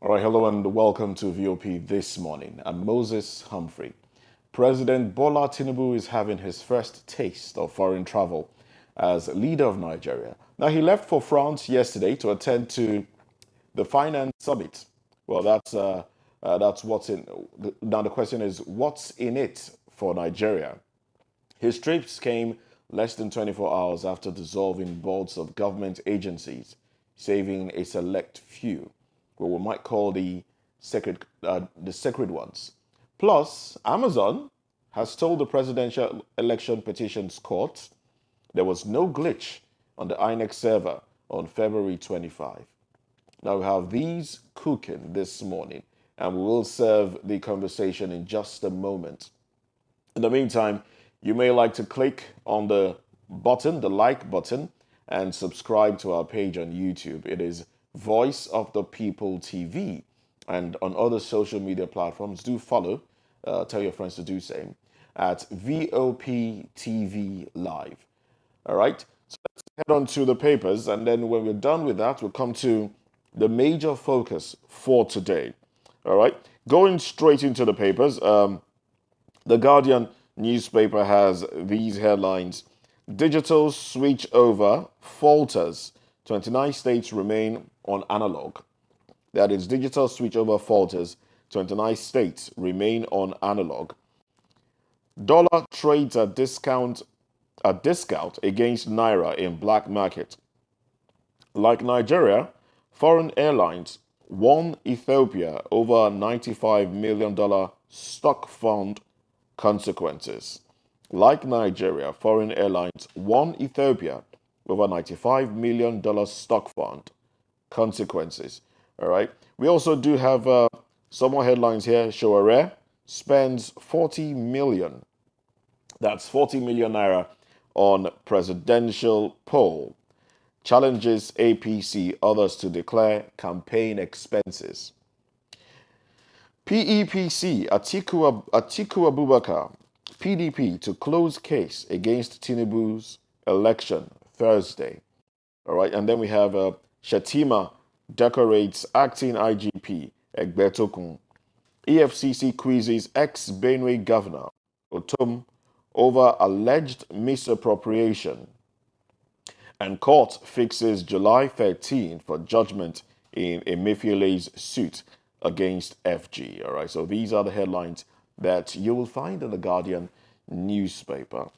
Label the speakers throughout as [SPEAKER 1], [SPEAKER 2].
[SPEAKER 1] All right, hello and welcome to VOP This Morning. I'm Moses Humphrey. President Bola Tinubu is having his first taste of foreign travel as leader of Nigeria. Now, he left for France yesterday to attend to the Finance Summit. Well, that's what's in. Now, the question is, what's in it for Nigeria? His trips came less than 24 hours after dissolving boards of government agencies, saving a select few, what we might call the sacred ones. Plus, Amazon has told the Presidential Election Petitions Court there was no glitch on the INEC server on February 25. Now we have these cooking this morning, and we will serve the conversation in just a moment. In the meantime, you may like to click on the button, the like button, and subscribe to our page on YouTube. It is Voice of the People TV. And on other social media platforms, do follow, tell your friends to do same, at voptv live. All right? So let's head on to the papers, and then when we're done with that, we'll come to the major focus for today. All right? Going straight into the papers, the Guardian newspaper has these headlines. Digital switchover falters. 29 states remain on analog. That is, digital switchover falters. 29 states remain on analog. Dollar trades at discount against Naira in black market. Like Nigeria, foreign airlines won Ethiopia over $95 million stock fund consequences. Like Nigeria, foreign airlines won Ethiopia over $95 million stock fund consequences. All right. We also do have some more headlines here. Showare spends 40 million. That's 40 million naira on presidential poll. Challenges APC others to declare campaign expenses. PEPC, Atiku Abubakar, PDP to close case against Tinubu's election Thursday. All right, and then we have Shetima decorates acting IGP Egbetokun. EFCC quizzes ex-Benue governor Otom over alleged misappropriation. And court fixes July 13 for judgment in Emefiele's suit against FG. All right, so these are the headlines that you will find in the Guardian newspaper.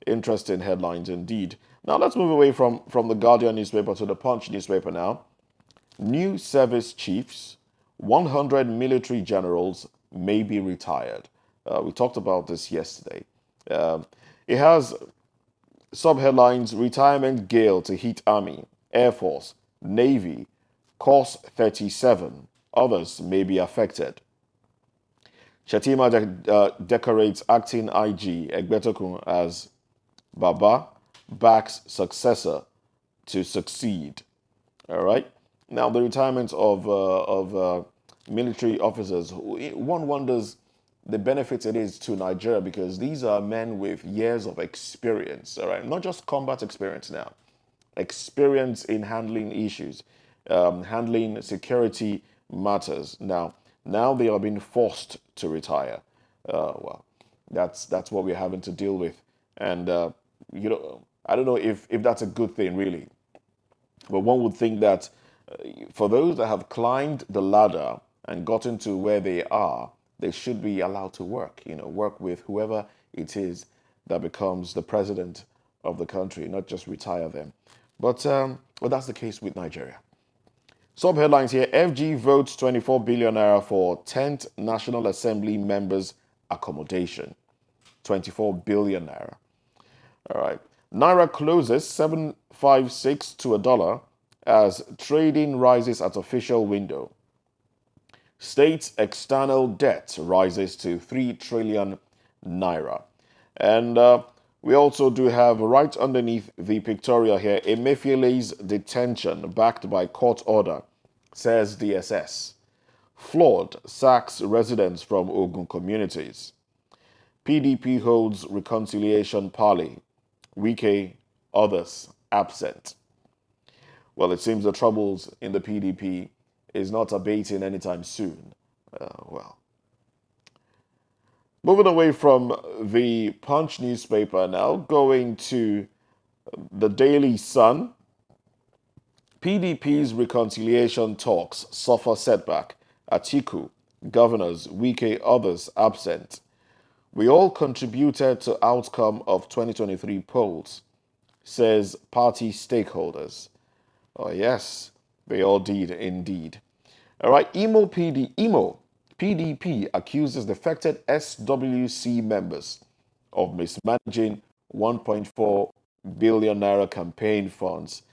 [SPEAKER 1] Interesting headlines indeed. Now let's move away from the Guardian newspaper to the Punch newspaper now. New service chiefs, 100 military generals may be retired. We talked about this yesterday. It has subheadlines: retirement gale to hit Army, Air Force, Navy, course 37. Others may be affected. Shetima decorates acting IG Egbetokun as Baba backs successor to succeed. All right. Now the retirement of military officers. One wonders the benefit it is to Nigeria, because these are men with years of experience. All right, not just combat experience now, experience in handling issues, handling security matters. Now they are being forced to retire. Well, that's what we're having to deal with, and I don't know if that's a good thing really, but one would think that for those that have climbed the ladder and gotten to where they are, they should be allowed to work. Work with whoever it is that becomes the president of the country, not just retire them. But that's the case with Nigeria. Some headlines here. FG votes 24 billion naira for 10th National Assembly members' accommodation. 24 billion naira. All right. Naira closes 756 to a dollar as trading rises at official window. State's external debt rises to 3 trillion naira. And we also do have right underneath the pictorial here, Emefiele's detention backed by court order, says DSS. Flawed sacks residents from Ogun communities. PDP holds reconciliation parley. Wike, others absent. Well, it seems the troubles in the PDP is not abating anytime soon. Well, moving away from the Punch newspaper now, going to the Daily Sun. PDP's reconciliation talks suffer setback. Atiku, governors, Wike, others absent. We all contributed to outcome of 2023 polls, says party stakeholders. Oh yes, they all did indeed. All right, Imo PDP accuses defected SWC members of mismanaging 1.4 billion naira campaign funds.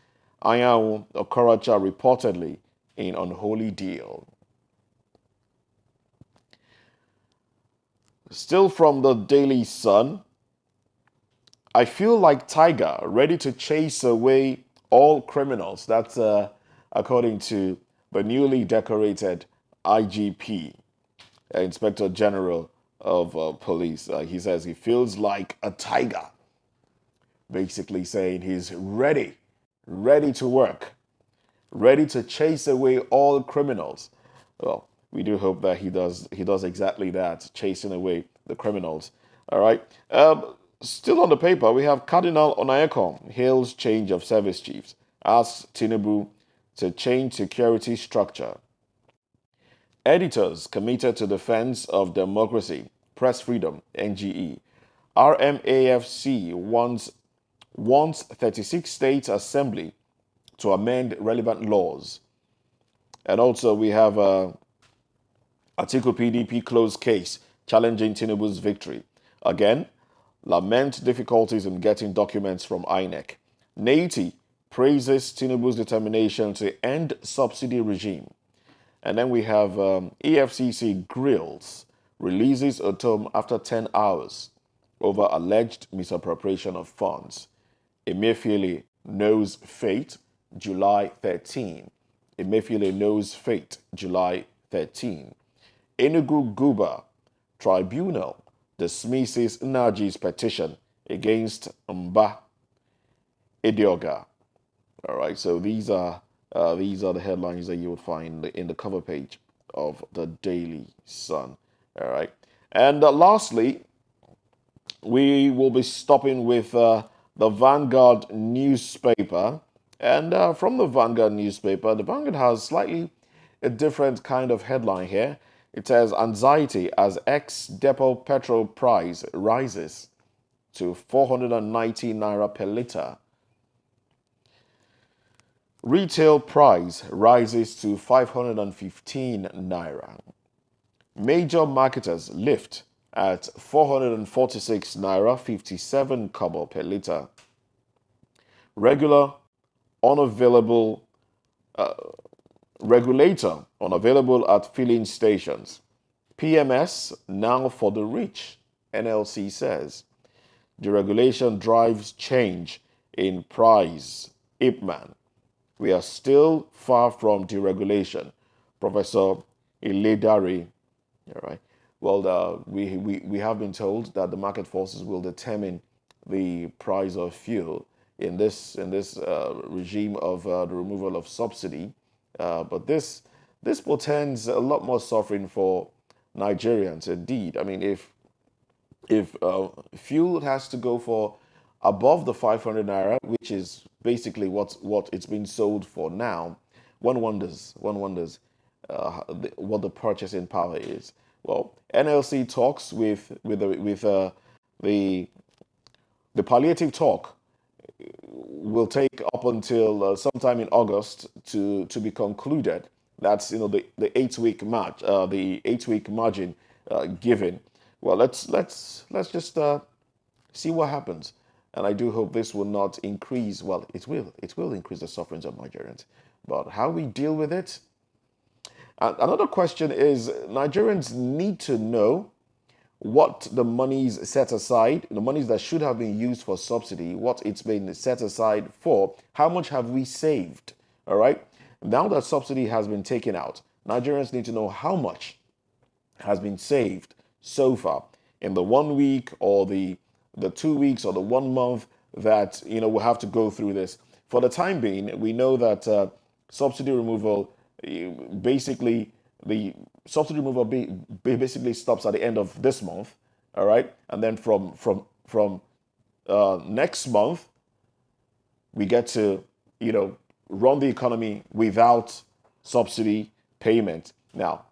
[SPEAKER 1] Ayawu Okorocha reportedly in unholy deal. Still from the Daily Sun, I feel like Tiger, ready to chase away all criminals. That's according to the newly decorated IGP, Inspector General of Police. He says he feels like a tiger, basically saying he's ready to work, ready to chase away all criminals. Well, we do hope that he does exactly that, chasing away the criminals. All right. Still on the paper, we have Cardinal Onayekon hails change of service chiefs, asks Tinubu to change security structure. Editors committed to defense of democracy, press freedom, NGE. RMAFC wants 36 states assembly to amend relevant laws. And also we have Atiku PDP closed case challenging Tinubu's victory. Again, lament difficulties in getting documents from INEC. Naiti praises Tinubu's determination to end subsidy regime. And then we have EFCC grills, releases Otom after 10 hours over alleged misappropriation of funds. Emefiele knows fate, July 13. Emefiele knows fate, July 13. Enugu Guba Tribunal dismisses Naji's petition against Mba Idioga. All right, so these are the headlines that you would find in the cover page of the Daily Sun. All right, and lastly, we will be stopping with the Vanguard newspaper. And from the Vanguard newspaper, the Vanguard has slightly a different kind of headline here. It says, anxiety as ex-depot petrol price rises to 490 naira per litre. Retail price rises to 515 naira. Major marketers lift at 446 naira 57 kobo per litre. Regular unavailable regulator unavailable at filling stations. PMS now for the rich, NLC says. Deregulation drives change in price. Ipman. We are still far from deregulation. Professor Iledari. All right. Well, we have been told that the market forces will determine the price of fuel in this regime of the removal of subsidy. But this portends a lot more suffering for Nigerians. Indeed, I mean, if fuel has to go for above the 500 naira, which is basically what it's been sold for now, one wonders what the purchasing power is. Well, NLC talks with the palliative talk will take up until sometime in August to be concluded. That's the 8-week march, the 8-week margin given. Well, let's just see what happens, and I do hope this will not increase. Well, it will increase the sufferings of Nigerians, but how we deal with it. Another question is, Nigerians need to know what the monies set aside, the monies that should have been used for subsidy, what it's been set aside for, how much have we saved, all right? Now that subsidy has been taken out, Nigerians need to know how much has been saved so far in the 1 week or the 2 weeks or the 1 month that, we'll have to go through this. For the time being, we know that subsidy removal Basically, the subsidy removal basically stops at the end of this month, all right? And then from next month, we get to, run the economy without subsidy payment. Now,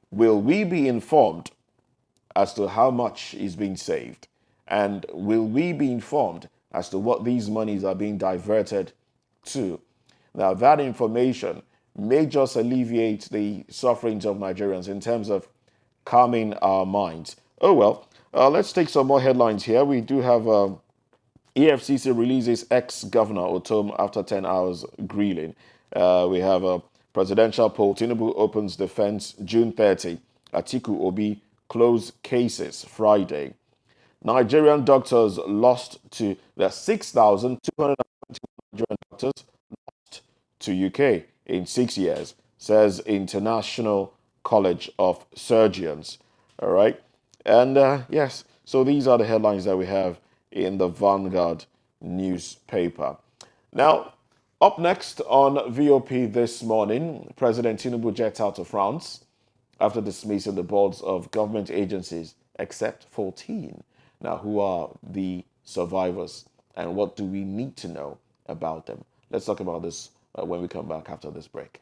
[SPEAKER 1] will we be informed as to how much is being saved? And will we be informed as to what these monies are being diverted to? Now, that information may just alleviate the sufferings of Nigerians in terms of calming our minds. Oh, well, let's take some more headlines here. We do have EFCC releases ex-governor Otom after 10 hours grilling. We have a presidential poll. Tinubu opens defense June 30. Atiku Obi close cases Friday. Nigerian doctors lost to the 6,200 Nigerian doctors lost to UK in 6 years, says International College of Surgeons. All right. And yes, so these are the headlines that we have in the Vanguard newspaper. Now, up next on VOP this morning, President Tinubu jets out to France after dismissing the boards of government agencies except 14. Now, who are the survivors and what do we need to know about them? Let's talk about this when we come back after this break.